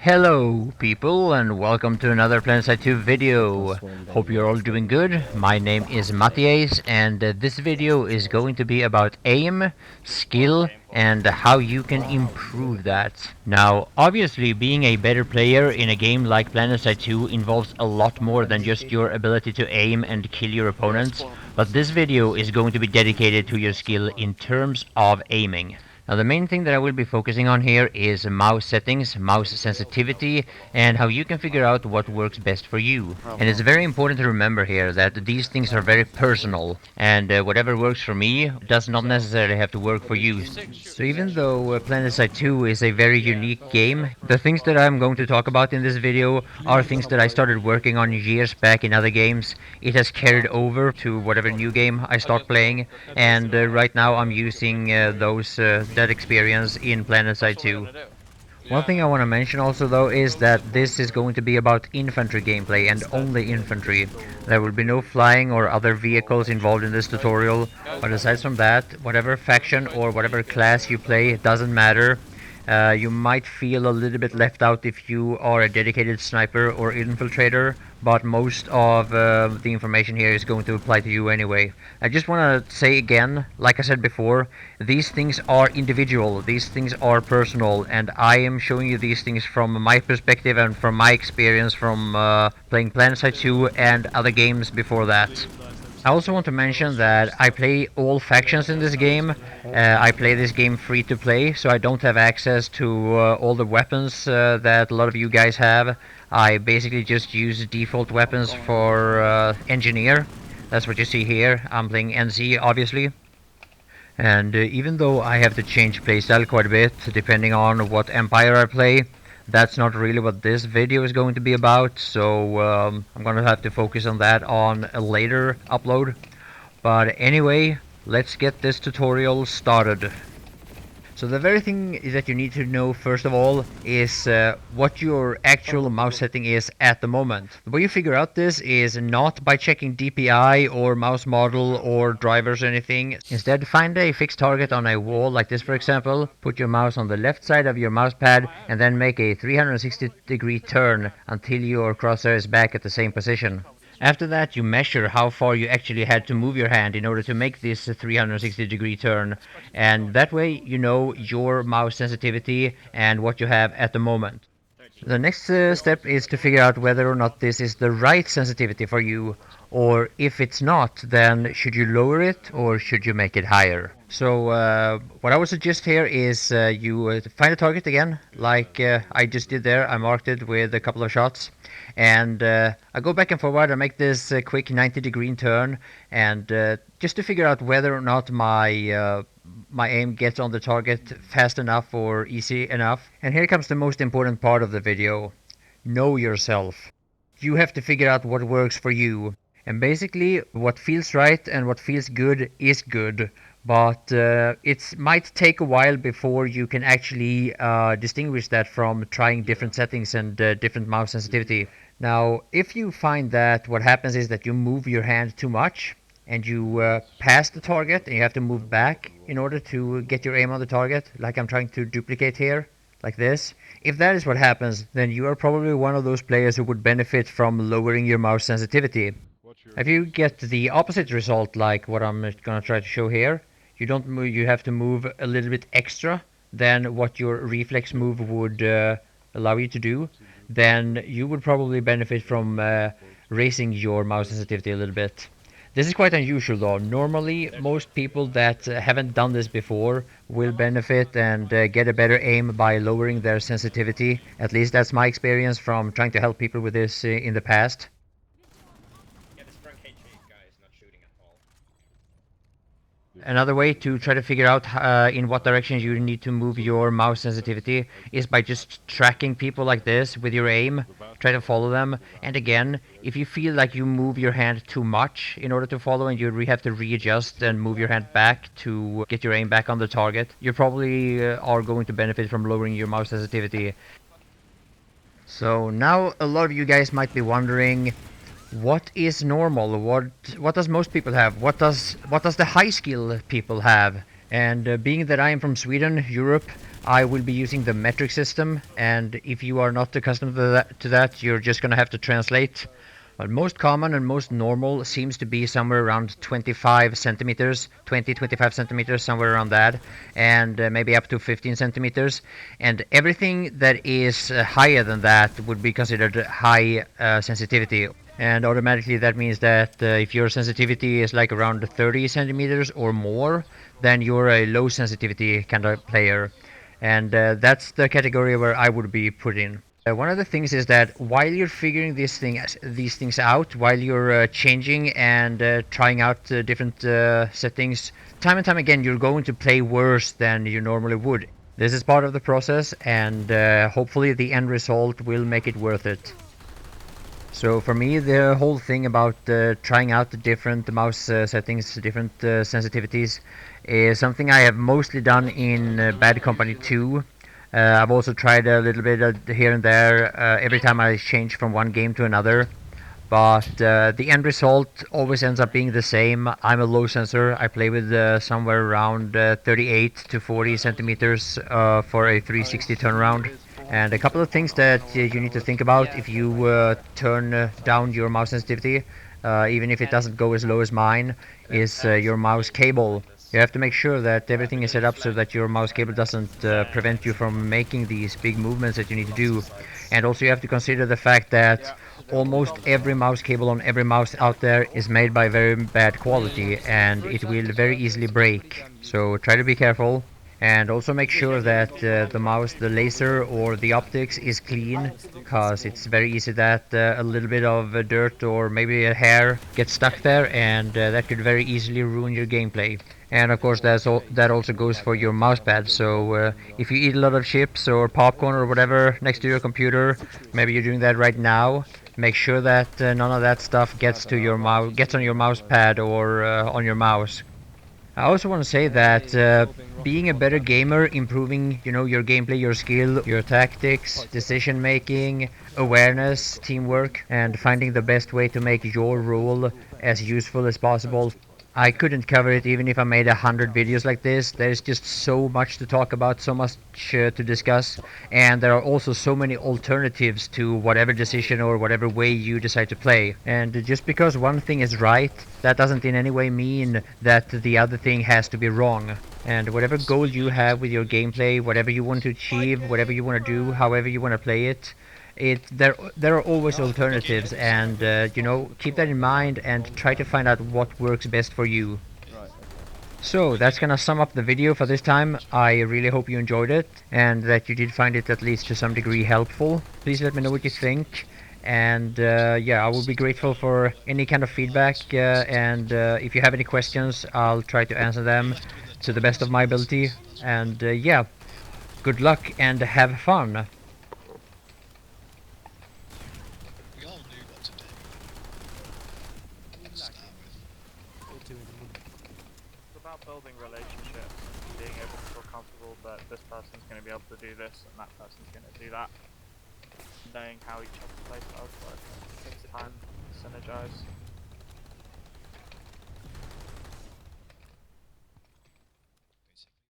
Hello people and welcome to another Planetside 2 video. Hope you're all doing good. My name is MattiAce and this video is going to be about aim, skill and how you can improve that. Now obviously being a better player in a game like Planetside 2 involves a lot more than just your ability to aim and kill your opponents, but this video is going to be dedicated to your skill in terms of aiming. Now the main thing that I will be focusing on here is mouse settings, mouse sensitivity, and how you can figure out what works best for you. And it's very important to remember here that these things are very personal, and whatever works for me does not necessarily have to work for you. So even though Planetside 2 is a very unique game, the things that I'm going to talk about in this video are things that I started working on years back in other games. It has carried over to whatever new game I start playing, and right now I'm using that experience in Planetside 2. One thing I want to mention also though is that this is going to be about infantry gameplay and only infantry. There will be no flying or other vehicles involved in this tutorial, but aside from that, whatever faction or whatever class you play, it doesn't matter. You might feel a little bit left out if you are a dedicated sniper or infiltrator, but most of the information here is going to apply to you anyway. I just want to say again, like I said before, these things are individual, these things are personal, and I am showing you these things from my perspective and from my experience from playing Planetside 2 and other games before that. I also want to mention that I play all factions in this game. I play this game free to play, so I don't have access to all the weapons that a lot of you guys have. I basically just use default weapons for engineer. That's what you see here. I'm playing NC obviously. And even though I have to change playstyle quite a bit depending on what empire I play, that's not really what this video is going to be about, so I'm going to have to focus on that on a later upload. But anyway, let's get this tutorial started. So the very thing that you need to know first of all is what your actual mouse setting is at the moment. The way you figure out this is not by checking DPI or mouse model or drivers or anything. Instead, find a fixed target on a wall like this for example, put your mouse on the left side of your mouse pad and then make a 360-degree turn until your crosshair is back at the same position. After that you measure how far you actually had to move your hand in order to make this 360-degree turn, and that way you know your mouse sensitivity and what you have at the moment. The next step is to figure out whether or not this is the right sensitivity for you, or if it's not, then should you lower it or should you make it higher. So what I would suggest here is you find a target again, like I just did there. I marked it with a couple of shots, and I go back and forward and make this quick 90-degree turn, and just to figure out whether or not my aim gets on the target fast enough or easy enough. And here comes the most important part of the video. Know yourself. You have to figure out what works for you. And basically what feels right and what feels good is good, but it might take a while before you can actually distinguish that from trying different settings and different mouse sensitivity. Now if you find that what happens is that you move your hand too much and you pass the target and you have to move back in order to get your aim on the target, like I'm trying to duplicate here, like this. If that is what happens, then you are probably one of those players who would benefit from lowering your mouse sensitivity. If you get the opposite result, like what I'm going to try to show here, you don't move, you have to move a little bit extra than what your reflex move would allow you to do, then you would probably benefit from raising your mouse sensitivity a little bit. This is quite unusual though. Normally most people that haven't done this before will benefit and get a better aim by lowering their sensitivity. At least that's my experience from trying to help people with this in the past. Another way to try to figure out in what direction you need to move your mouse sensitivity is by just tracking people like this with your aim. Try to follow them, and again, if you feel like you move your hand too much in order to follow and you have to readjust and move your hand back to get your aim back on the target, you probably are going to benefit from lowering your mouse sensitivity. So now a lot of you guys might be wondering, what is normal? What does most people have? What does the high skill people have? And being that I am from Sweden, Europe, I will be using the metric system, and if you are not accustomed to that, you're just gonna have to translate. But most common and most normal seems to be somewhere around 25 centimeters, 25 centimeters, somewhere around that, and maybe up to 15 centimeters. And everything that is higher than that would be considered high sensitivity. And automatically that means that if your sensitivity is like around 30 centimeters or more, then you're a low sensitivity kind of player. And that's the category where I would be put in. One of the things is that while you're figuring these things out, while you're changing and trying out different settings, time and time again, you're going to play worse than you normally would. This is part of the process, and hopefully the end result will make it worth it. So for me, the whole thing about trying out the different mouse settings, different sensitivities, is something I have mostly done in Bad Company 2. I've also tried a little bit here and there every time I change from one game to another. But the end result always ends up being the same. I'm a low sensor. I play with somewhere around 38 to 40 centimeters for a 360 turnaround. And a couple of things that you need to think about if you turn down your mouse sensitivity, even if it doesn't go as low as mine, is your mouse cable. You have to make sure that everything is set up so that your mouse cable doesn't prevent you from making these big movements that you need to do. And also you have to consider the fact that almost every mouse cable on every mouse out there is made by very bad quality, and it will very easily break. So try to be careful. And also make sure that the mouse, the laser or the optics is clean, because it's very easy that a little bit of dirt or maybe a hair gets stuck there, and that could very easily ruin your gameplay. And of course that also goes for your mousepad. So if you eat a lot of chips or popcorn or whatever next to your computer, maybe you're doing that right now, make sure that none of that stuff gets to your gets on your mousepad or on your mouse. I also want to say that being a better gamer, improving, your gameplay, your skill, your tactics, decision making, awareness, teamwork, and finding the best way to make your role as useful as possible. I couldn't cover it even if I made 100 videos like this. There's just so much to talk about, so much to discuss, and there are also so many alternatives to whatever decision or whatever way you decide to play. And just because one thing is right, that doesn't in any way mean that the other thing has to be wrong. And whatever goal you have with your gameplay, whatever you want to achieve, whatever you want to do, however you want to play it, there are always alternatives, and keep that in mind and try to find out what works best for you. So that's gonna sum up the video for this time. I really hope you enjoyed it and that you did find it at least to some degree helpful. Please let me know what you think, and yeah, I will be grateful for any kind of feedback, and if you have any questions, I'll try to answer them to the best of my ability. And yeah, good luck and have fun. It's about building relationships, being able to feel comfortable that this person's going to be able to do this and that person's going to do that. Knowing how each other's playstyles work, it takes time to synergize.